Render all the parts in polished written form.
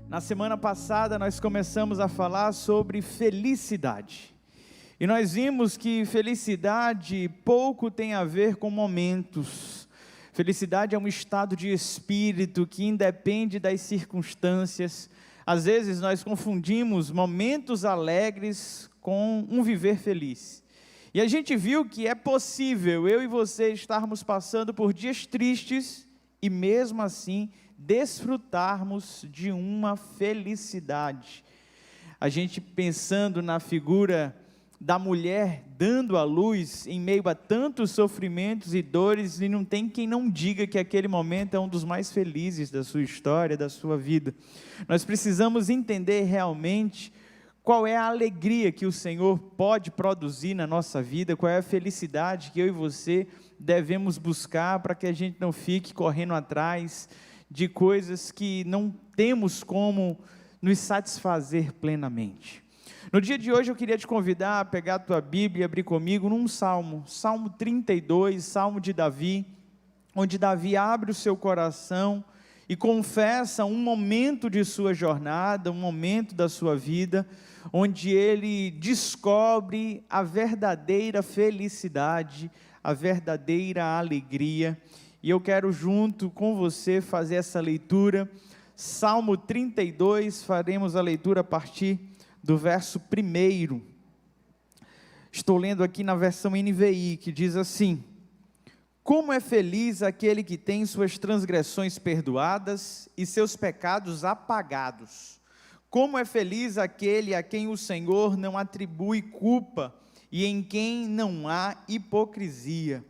Na semana passada nós começamos a falar sobre felicidade. E nós vimos que felicidade pouco tem a ver com momentos. Felicidade é um estado de espírito que independe das circunstâncias. Às vezes nós confundimos momentos alegres com um viver feliz. E a gente viu que é possível eu e você estarmos passando por dias tristes e mesmo assim desfrutarmos de uma felicidade. A gente pensando na figura da mulher dando à luz em meio a tantos sofrimentos e dores, e não tem quem não diga que aquele momento é um dos mais felizes da sua história, da sua vida. Nós precisamos entender realmente qual é a alegria que o Senhor pode produzir na nossa vida, qual é a felicidade que eu e você devemos buscar para que a gente não fique correndo atrás de coisas que não temos como nos satisfazer plenamente. No dia de hoje eu queria te convidar a pegar a tua Bíblia e abrir comigo num salmo, Salmo 32, Salmo de Davi, onde Davi abre o seu coração e confessa um momento de sua jornada, um momento da sua vida, onde ele descobre a verdadeira felicidade, a verdadeira alegria. E eu quero junto com você fazer essa leitura. Salmo 32, faremos a leitura a partir do verso 1. Estou lendo aqui na versão NVI, que diz assim: como é feliz aquele que tem suas transgressões perdoadas e seus pecados apagados. Como é feliz aquele a quem o Senhor não atribui culpa e em quem não há hipocrisia.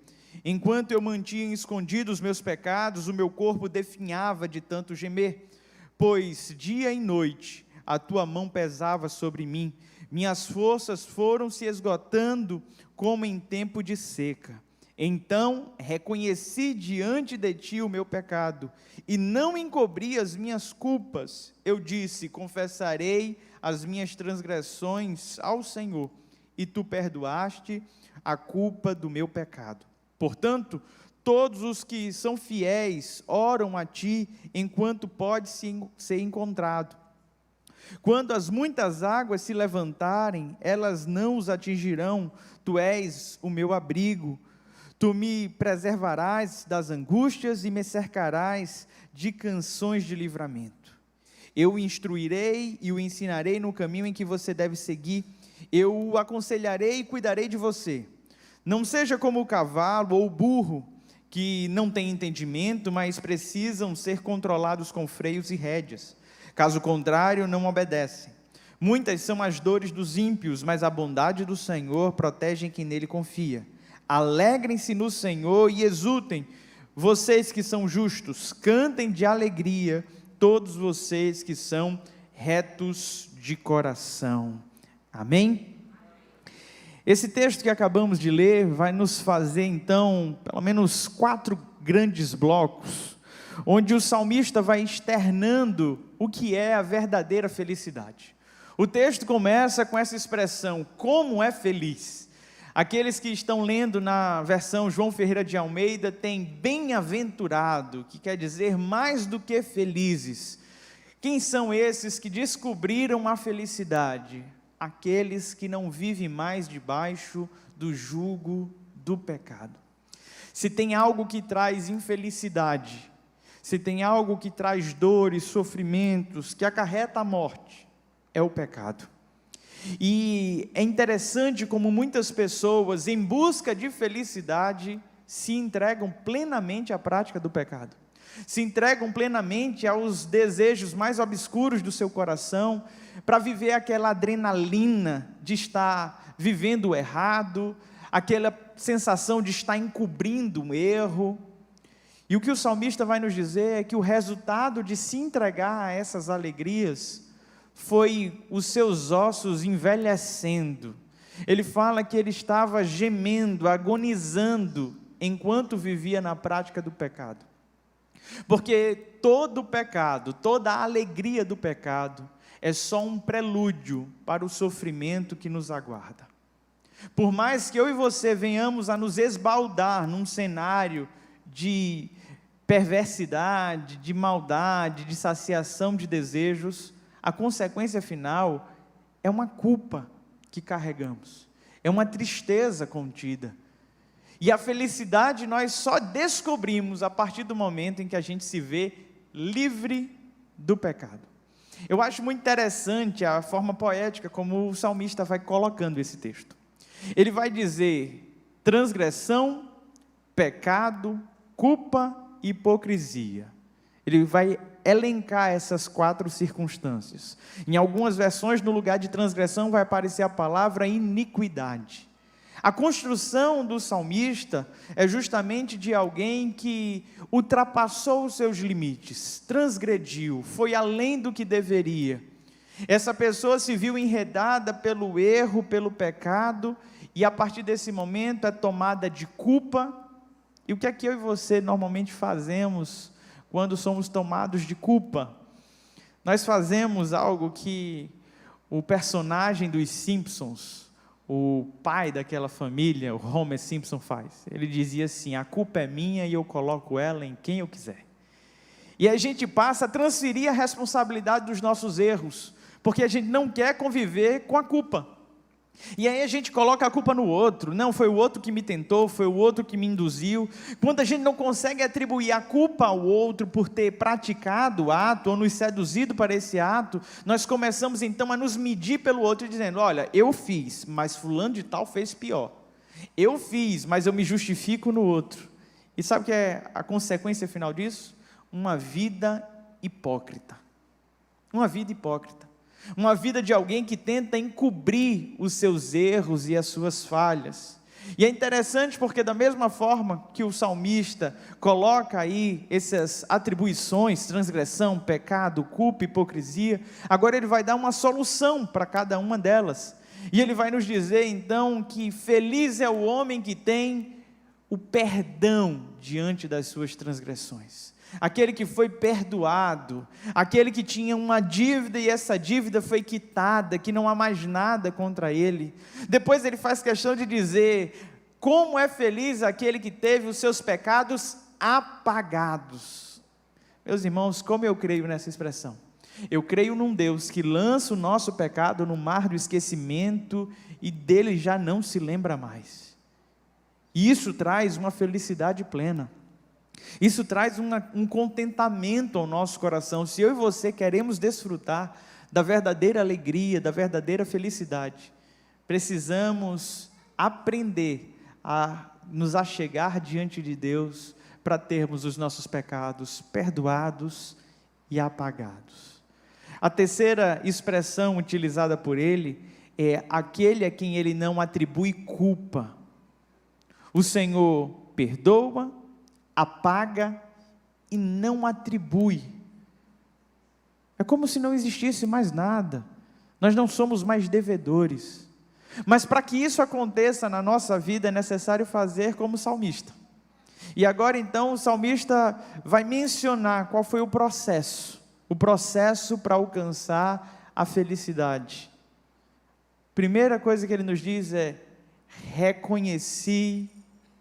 Enquanto eu mantinha escondidos os meus pecados, o meu corpo definhava de tanto gemer, pois dia e noite a tua mão pesava sobre mim, minhas forças foram se esgotando como em tempo de seca. Então reconheci diante de ti o meu pecado, e não encobri as minhas culpas. Eu disse: confessarei as minhas transgressões ao Senhor, e tu perdoaste a culpa do meu pecado. Portanto, todos os que são fiéis oram a ti, enquanto pode ser encontrado. Quando as muitas águas se levantarem, elas não os atingirão. Tu és o meu abrigo. Tu me preservarás das angústias e me cercarás de canções de livramento. Eu o instruirei e o ensinarei no caminho em que você deve seguir. Eu o aconselharei e cuidarei de você. Não seja como o cavalo ou o burro, que não têm entendimento, mas precisam ser controlados com freios e rédeas. Caso contrário, não obedecem. Muitas são as dores dos ímpios, mas a bondade do Senhor protege quem nele confia. Alegrem-se no Senhor e exultem, vocês que são justos, cantem de alegria, todos vocês que são retos de coração. Amém? Esse texto que acabamos de ler vai nos fazer então, pelo menos 4 grandes blocos, onde o salmista vai externando o que é a verdadeira felicidade. O texto começa com essa expressão: como é feliz. Aqueles que estão lendo na versão João Ferreira de Almeida têm bem-aventurado, que quer dizer mais do que felizes. Quem são esses que descobriram a felicidade? Aqueles que não vivem mais debaixo do jugo do pecado. Se tem algo que traz infelicidade, se tem algo que traz dores, sofrimentos, que acarreta a morte, é o pecado. E é interessante como muitas pessoas, em busca de felicidade, se entregam plenamente à prática do pecado, se entregam plenamente aos desejos mais obscuros do seu coração, para viver aquela adrenalina de estar vivendo o errado, aquela sensação de estar encobrindo um erro. E o que o salmista vai nos dizer é que o resultado de se entregar a essas alegrias foi os seus ossos envelhecendo. Ele fala que ele estava gemendo, agonizando, enquanto vivia na prática do pecado. Porque todo o pecado, toda a alegria do pecado, é só um prelúdio para o sofrimento que nos aguarda. Por mais que eu e você venhamos a nos esbaldar num cenário de perversidade, de maldade, de saciação de desejos, a consequência final é uma culpa que carregamos, é uma tristeza contida. E a felicidade nós só descobrimos a partir do momento em que a gente se vê livre do pecado. Eu acho muito interessante a forma poética como o salmista vai colocando esse texto. Ele vai dizer transgressão, pecado, culpa e hipocrisia. Ele vai elencar essas 4 circunstâncias. Em algumas versões, no lugar de transgressão, vai aparecer a palavra iniquidade. A construção do salmista é justamente de alguém que ultrapassou os seus limites, transgrediu, foi além do que deveria. Essa pessoa se viu enredada pelo erro, pelo pecado, e a partir desse momento é tomada de culpa. E o que é que eu e você normalmente fazemos quando somos tomados de culpa? Nós fazemos algo que o personagem dos Simpsons, o pai daquela família, o Homer Simpson, faz. Ele dizia assim: a culpa é minha e eu coloco ela em quem eu quiser. E a gente passa a transferir a responsabilidade dos nossos erros, porque a gente não quer conviver com a culpa. E aí a gente coloca a culpa no outro. Não, foi o outro que me tentou, foi o outro que me induziu. Quando a gente não consegue atribuir a culpa ao outro por ter praticado o ato, ou nos seduzido para esse ato, nós começamos então a nos medir pelo outro, dizendo: olha, eu fiz, mas fulano de tal fez pior. Eu fiz, mas eu me justifico no outro. E sabe o que é a consequência final disso? Uma vida hipócrita. Uma vida hipócrita. Uma vida de alguém que tenta encobrir os seus erros e as suas falhas. E é interessante porque da mesma forma que o salmista coloca aí essas atribuições, transgressão, pecado, culpa, hipocrisia, agora ele vai dar uma solução para cada uma delas. E ele vai nos dizer então que feliz é o homem que tem o perdão diante das suas transgressões. Aquele que foi perdoado, aquele que tinha uma dívida e essa dívida foi quitada, que não há mais nada contra ele. Depois ele faz questão de dizer: como é feliz aquele que teve os seus pecados apagados. Meus irmãos, como eu creio nessa expressão? Eu creio num Deus que lança o nosso pecado no mar do esquecimento e dele já não se lembra mais. E isso traz uma felicidade plena. Isso traz um contentamento ao nosso coração. Se eu e você queremos desfrutar da verdadeira alegria, da verdadeira felicidade, precisamos aprender a nos achegar diante de Deus para termos os nossos pecados perdoados e apagados. A terceira expressão utilizada por ele é aquele a quem ele não atribui culpa. O Senhor perdoa, apaga e não atribui. É como se não existisse mais nada. Nós não somos mais devedores. Mas para que isso aconteça na nossa vida é necessário fazer como o salmista. E agora então o salmista vai mencionar qual foi o processo para alcançar a felicidade. Primeira coisa que ele nos diz é: reconheci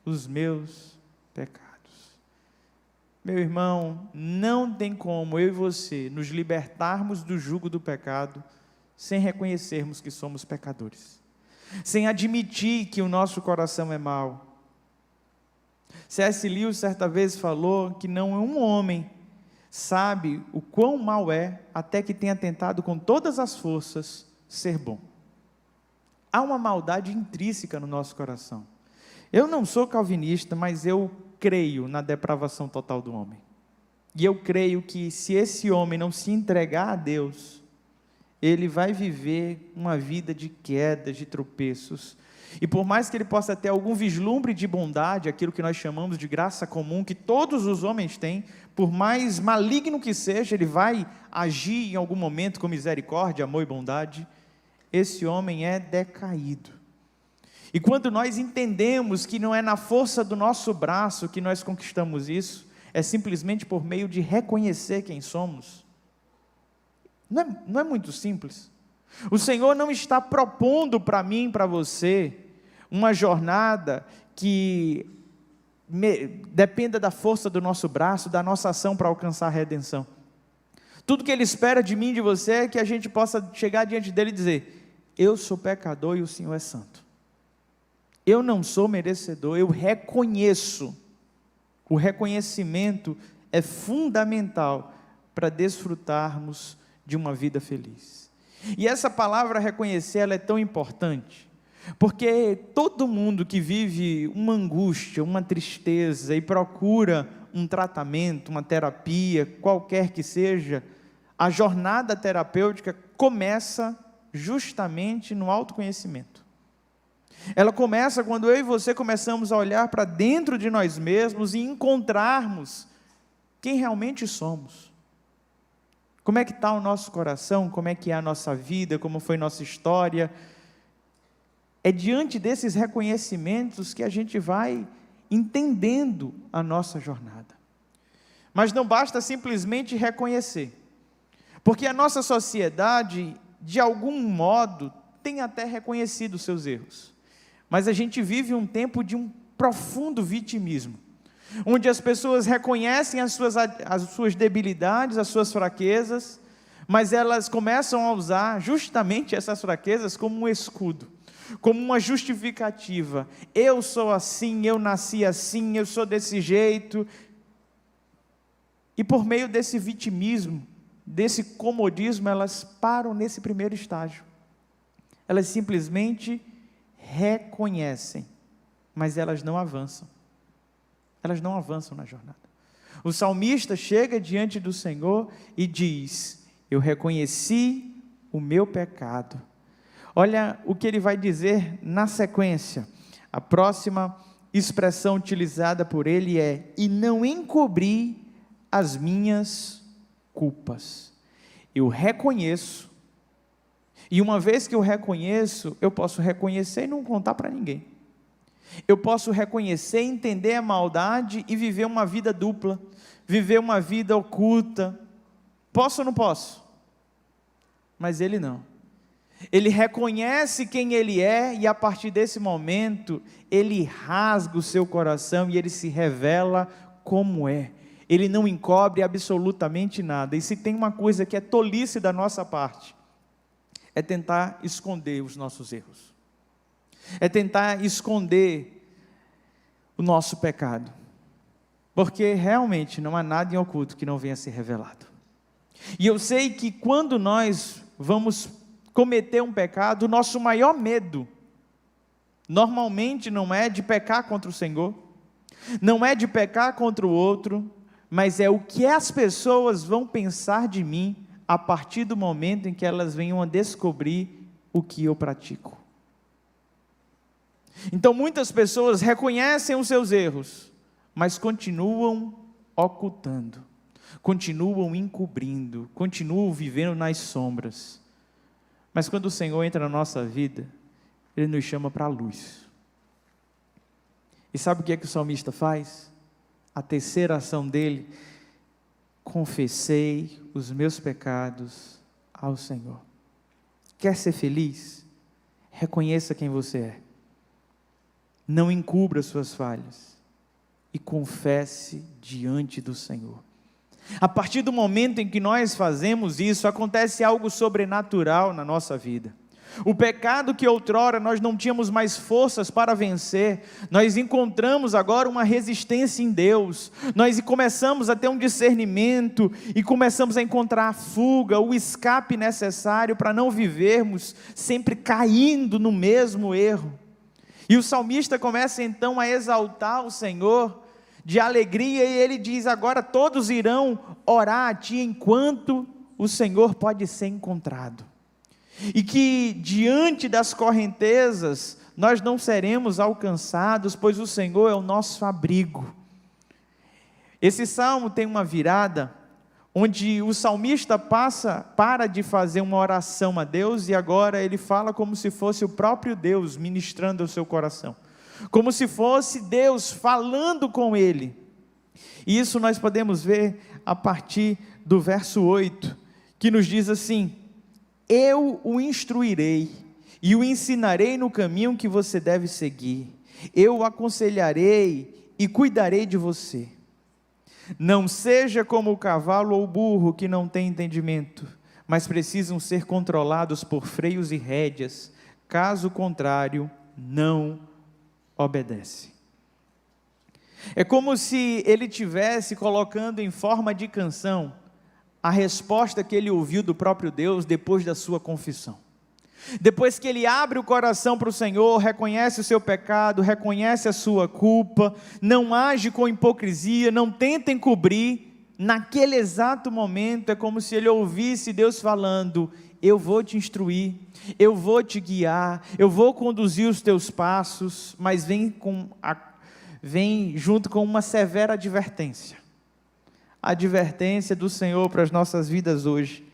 os meus pecados. Meu irmão, não tem como eu e você nos libertarmos do jugo do pecado sem reconhecermos que somos pecadores, sem admitir que o nosso coração é mau. C.S. Lewis certa vez falou que não é um homem sabe o quão mal é até que tenha tentado com todas as forças ser bom. Há uma maldade intrínseca no nosso coração. Eu não sou calvinista, mas eu creio na depravação total do homem. E eu creio que se esse homem não se entregar a Deus, ele vai viver uma vida de quedas, de tropeços. E por mais que ele possa ter algum vislumbre de bondade, aquilo que nós chamamos de graça comum, que todos os homens têm, por mais maligno que seja, ele vai agir em algum momento com misericórdia, amor e bondade. Esse homem é decaído. E quando nós entendemos que não é na força do nosso braço que nós conquistamos isso, é simplesmente por meio de reconhecer quem somos. Não é muito simples. O Senhor não está propondo para mim, para você, uma jornada que dependa da força do nosso braço, da nossa ação para alcançar a redenção. Tudo que Ele espera de mim e de você é que a gente possa chegar diante dEle e dizer: eu sou pecador e o Senhor é santo. Eu não sou merecedor, eu reconheço. O reconhecimento é fundamental para desfrutarmos de uma vida feliz. E essa palavra reconhecer, ela é tão importante, porque todo mundo que vive uma angústia, uma tristeza e procura um tratamento, uma terapia, qualquer que seja, a jornada terapêutica começa justamente no autoconhecimento. Ela começa quando eu e você começamos a olhar para dentro de nós mesmos e encontrarmos quem realmente somos. Como é que está o nosso coração, como é que é a nossa vida, como foi nossa história. É diante desses reconhecimentos que a gente vai entendendo a nossa jornada. Mas não basta simplesmente reconhecer, porque a nossa sociedade, de algum modo, tem até reconhecido os seus erros. Mas a gente vive um tempo de um profundo vitimismo, onde as pessoas reconhecem as suas debilidades, as suas fraquezas, mas elas começam a usar justamente essas fraquezas como um escudo, como uma justificativa. Eu sou assim, eu nasci assim, eu sou desse jeito. E por meio desse vitimismo, desse comodismo, elas param nesse primeiro estágio. Elas simplesmente reconhecem, mas elas não avançam. Elas não avançam na jornada. O salmista chega diante do Senhor e diz: eu reconheci o meu pecado. Olha o que ele vai dizer na sequência. A próxima expressão utilizada por ele é: e não encobri as minhas culpas. Eu reconheço, e uma vez que eu reconheço, eu posso reconhecer e não contar para ninguém. Eu posso reconhecer, entender a maldade e viver uma vida dupla, viver uma vida oculta. Posso ou não posso? Mas ele não. Ele reconhece quem ele é e a partir desse momento, ele rasga o seu coração e ele se revela como é. Ele não encobre absolutamente nada. E se tem uma coisa que é tolice da nossa parte, é tentar esconder os nossos erros. É tentar esconder o nosso pecado. Porque realmente não há nada em oculto que não venha a ser revelado. E eu sei que quando nós vamos cometer um pecado, o nosso maior medo, normalmente não é de pecar contra o Senhor, não é de pecar contra o outro, mas é o que as pessoas vão pensar de mim a partir do momento em que elas venham a descobrir o que eu pratico. Então muitas pessoas reconhecem os seus erros, mas continuam ocultando, continuam encobrindo, continuam vivendo nas sombras. Mas quando o Senhor entra na nossa vida, Ele nos chama para a luz. E sabe o que é que o salmista faz? A terceira ação dele: confessei os meus pecados ao Senhor. Quer ser feliz? Reconheça quem você é. Não encubra suas falhas. E confesse diante do Senhor. A partir do momento em que nós fazemos isso, acontece algo sobrenatural na nossa vida. O pecado que outrora nós não tínhamos mais forças para vencer, nós encontramos agora uma resistência em Deus, nós começamos a ter um discernimento, e começamos a encontrar a fuga, o escape necessário para não vivermos sempre caindo no mesmo erro. E o salmista começa então a exaltar o Senhor de alegria, e ele diz: agora todos irão orar a Ti enquanto o Senhor pode ser encontrado. E que diante das correntezas nós não seremos alcançados, pois o Senhor é o nosso abrigo. Esse salmo tem uma virada, onde o salmista para de fazer uma oração a Deus, e agora ele fala como se fosse o próprio Deus ministrando ao seu coração, como se fosse Deus falando com ele. E isso nós podemos ver a partir do verso 8, que nos diz assim: eu o instruirei e o ensinarei no caminho que você deve seguir, eu o aconselharei e cuidarei de você. Não seja como o cavalo ou o burro que não tem entendimento, mas precisam ser controlados por freios e rédeas, caso contrário, não obedece. É como se ele tivesse colocando em forma de canção a resposta que ele ouviu do próprio Deus depois da sua confissão. Depois que ele abre o coração para o Senhor, reconhece o seu pecado, reconhece a sua culpa, não age com hipocrisia, não tenta encobrir, naquele exato momento é como se ele ouvisse Deus falando: eu vou te instruir, eu vou te guiar, eu vou conduzir os teus passos, mas vem junto com uma severa advertência. A advertência do Senhor para as nossas vidas hoje: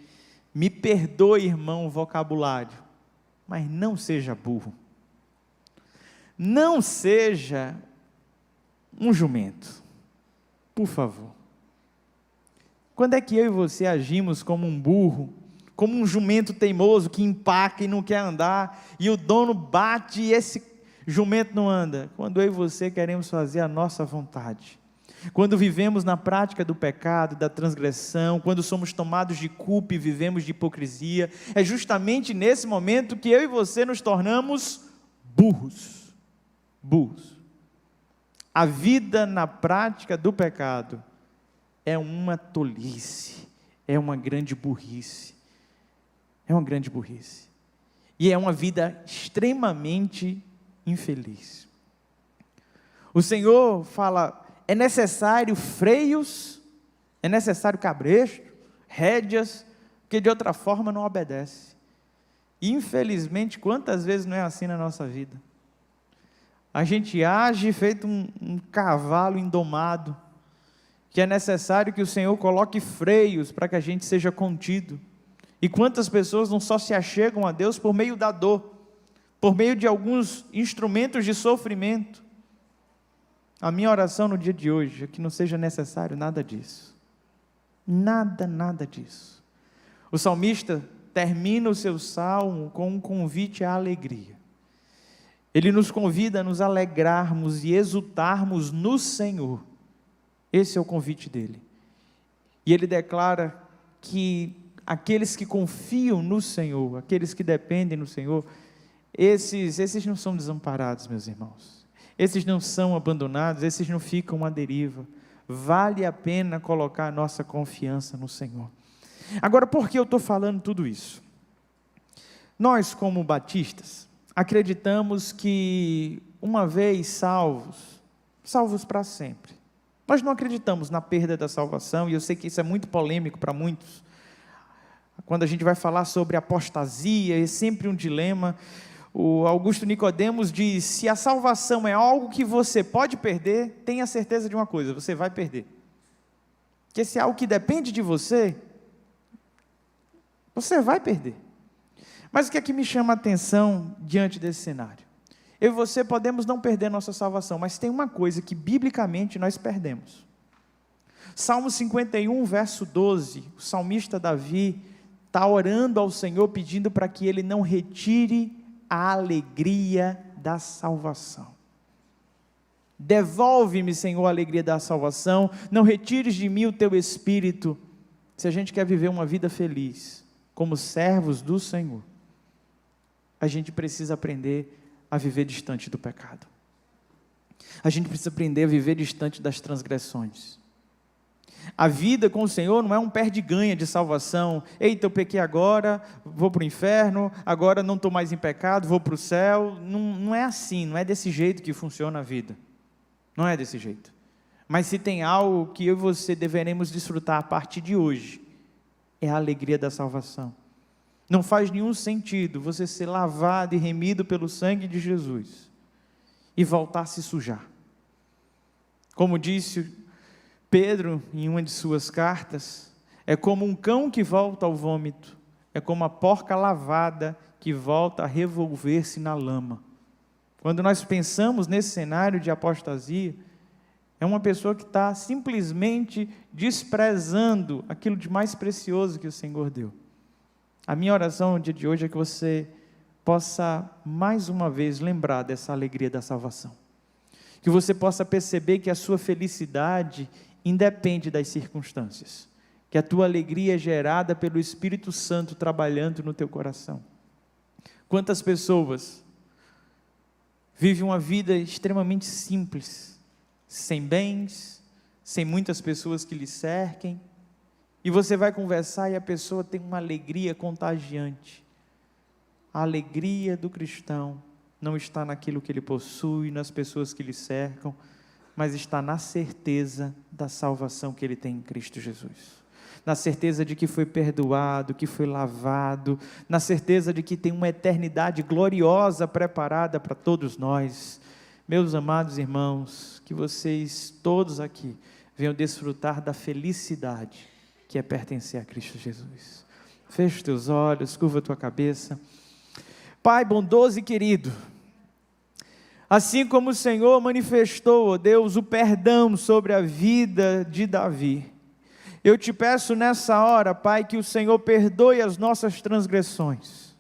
me perdoe, irmão, o vocabulário, mas não seja burro, não seja um jumento, por favor. Quando é que eu e você agimos como um burro, como um jumento teimoso que empaca e não quer andar, e o dono bate e esse jumento não anda? Quando eu e você queremos fazer a nossa vontade, quando vivemos na prática do pecado, da transgressão, quando somos tomados de culpa e vivemos de hipocrisia, é justamente nesse momento que eu e você nos tornamos burros. Burros. A vida na prática do pecado é uma tolice, é uma grande burrice. É uma grande burrice. E é uma vida extremamente infeliz. O Senhor fala: é necessário freios, é necessário cabresto, rédeas, porque de outra forma não obedece. E infelizmente, quantas vezes não é assim na nossa vida? A gente age feito um cavalo indomado, que é necessário que o Senhor coloque freios para que a gente seja contido. E quantas pessoas não só se achegam a Deus por meio da dor, por meio de alguns instrumentos de sofrimento. A minha oração no dia de hoje é que não seja necessário nada disso. Nada disso. O salmista termina o seu salmo com um convite à alegria. Ele nos convida a nos alegrarmos e exultarmos no Senhor. Esse é o convite dele. E ele declara que aqueles que confiam no Senhor, aqueles que dependem do Senhor, esses não são desamparados, meus irmãos. Esses não são abandonados, esses não ficam à deriva. Vale a pena colocar a nossa confiança no Senhor. Agora, por que eu estou falando tudo isso? Nós, como batistas, acreditamos que uma vez salvos para sempre. Nós não acreditamos na perda da salvação, e eu sei que isso é muito polêmico para muitos. Quando a gente vai falar sobre apostasia, é sempre um dilema. O Augusto Nicodemos diz: se a salvação é algo que você pode perder, tenha certeza de uma coisa: você vai perder. Porque se é algo que depende de você, você vai perder. Mas o que é que me chama a atenção diante desse cenário? Eu e você podemos não perder nossa salvação, mas tem uma coisa que biblicamente nós perdemos. Salmo 51, verso 12, o salmista Davi está orando ao Senhor, pedindo para que Ele não retire a alegria da salvação. Devolve-me, Senhor, a alegria da salvação, não retires de mim o teu Espírito. Se a gente quer viver uma vida feliz, como servos do Senhor, a gente precisa aprender a viver distante do pecado. A gente precisa aprender a viver distante das transgressões. A vida com o Senhor não é um perde-ganha de salvação. Eita, eu pequei agora, vou para o inferno, agora não estou mais em pecado, vou para o céu. Não é assim, não é desse jeito que funciona a vida. Não é desse jeito. Mas se tem algo que eu e você deveremos desfrutar a partir de hoje, é a alegria da salvação. Não faz nenhum sentido você ser lavado e remido pelo sangue de Jesus e voltar a se sujar. Como disse Pedro, em uma de suas cartas, é como um cão que volta ao vômito, é como a porca lavada que volta a revolver-se na lama. Quando nós pensamos nesse cenário de apostasia, é uma pessoa que está simplesmente desprezando aquilo de mais precioso que o Senhor deu. A minha oração no dia de hoje é que você possa mais uma vez lembrar dessa alegria da salvação. que você possa perceber que a sua felicidade independe das circunstâncias, que a tua alegria é gerada pelo Espírito Santo trabalhando no teu coração. Quantas pessoas vivem uma vida extremamente simples, sem bens, sem muitas pessoas que lhe cerquem, e você vai conversar e a pessoa tem uma alegria contagiante. A alegria do cristão não está naquilo que ele possui, nas pessoas que lhe cercam, mas está na certeza da salvação que ele tem em Cristo Jesus. Na certeza de que foi perdoado, que foi lavado, na certeza de que tem uma eternidade gloriosa preparada para todos nós. Meus amados irmãos, que vocês todos aqui venham desfrutar da felicidade que é pertencer a Cristo Jesus. Feche os teus olhos, curva a tua cabeça. Pai bondoso e querido, assim como o Senhor manifestou, ó Deus, o perdão sobre a vida de Davi, eu te peço nessa hora, Pai, que o Senhor perdoe as nossas transgressões,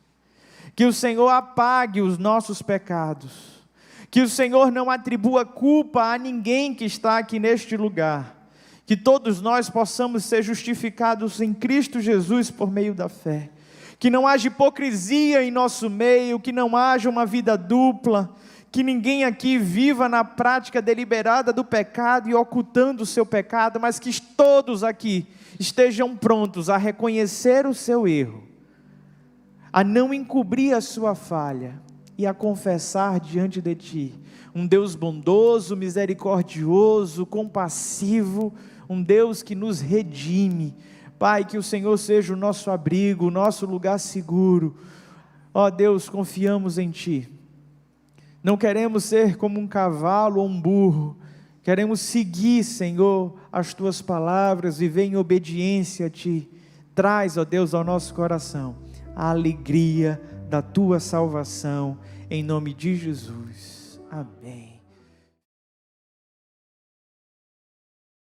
que o Senhor apague os nossos pecados, que o Senhor não atribua culpa a ninguém que está aqui neste lugar, que todos nós possamos ser justificados em Cristo Jesus por meio da fé, que não haja hipocrisia em nosso meio, que não haja uma vida dupla, que ninguém aqui viva na prática deliberada do pecado e ocultando o seu pecado, mas que todos aqui estejam prontos a reconhecer o seu erro, a não encobrir a sua falha e a confessar diante de Ti, um Deus bondoso, misericordioso, compassivo, um Deus que nos redime. Pai, que o Senhor seja o nosso abrigo, o nosso lugar seguro. Ó Deus, confiamos em Ti. Não queremos ser como um cavalo ou um burro. Queremos seguir, Senhor, as Tuas palavras, viver em obediência a Ti. Traz, ó Deus, ao nosso coração a alegria da Tua salvação, em nome de Jesus. Amém.